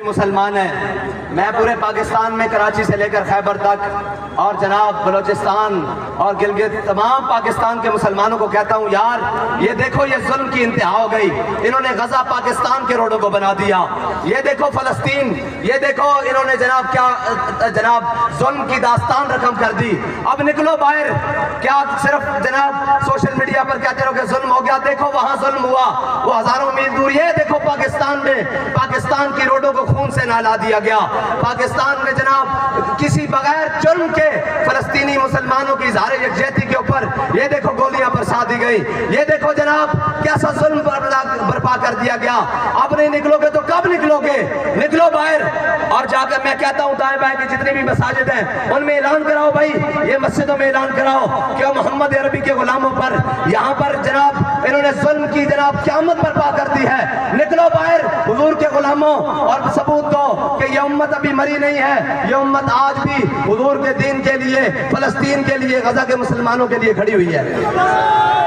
مسلمان ہیں. میں پورے پاکستان میں کراچی سے لے کر خیبر تک اور جناب بلوچستان اور گلگت تمام پاکستان کے مسلمانوں کو کہتا ہوں یار یہ دیکھو یہ ظلم کی انتہا ہو گئی. انہوں نے غزہ پاکستان کے روڈوں کو بنا دیا. یہ دیکھو فلسطین, یہ دیکھو انہوں نے جناب کیا جناب ظلم کی داستان رقم کر دی. اب نکلو باہر. کیا صرف جناب سوشل میڈیا پر کہتے رہو کہ ظلم ہو گیا؟ دیکھو وہاں ظلم ہوا, وہ ہزاروں میل دور. یہ دیکھو پاکستان میں پاکستان کی روڈوں کو خون سے نہلا دیا گیا. پاکستان میں جناب کسی بغیر جرم کے فلسطینی مسلمانوں کی اظہار یکجہتی کے اوپر یہ دیکھو گولیاں برسا دی گئی. یہ دیکھو جناب کیسا ظلم برپا کر دیا گیا. اب نہیں نکلو گے تو کب نکلو گے؟ نکلو باہر اور جا کر میں کہتا ہوں دائیں بائیں کی جتنی بھی مساجد ہیں ان میں اعلان کراؤ. بھائی یہ مسجدوں میں اعلان کراؤ کہ محمد عربی کے غلاموں پر یہاں پر جناب انہوں نے ظلم کی جناب قیامت برپا کر دی ہے. نکلو باہر حضور کے غلاموں اور ثبوت دو کہ یہ امت ابھی مری نہیں ہے. یہ امت آج بھی حضور کے دین کے لیے, فلسطین کے لیے, غزہ کے مسلمانوں کے لیے کھڑی ہوئی ہے.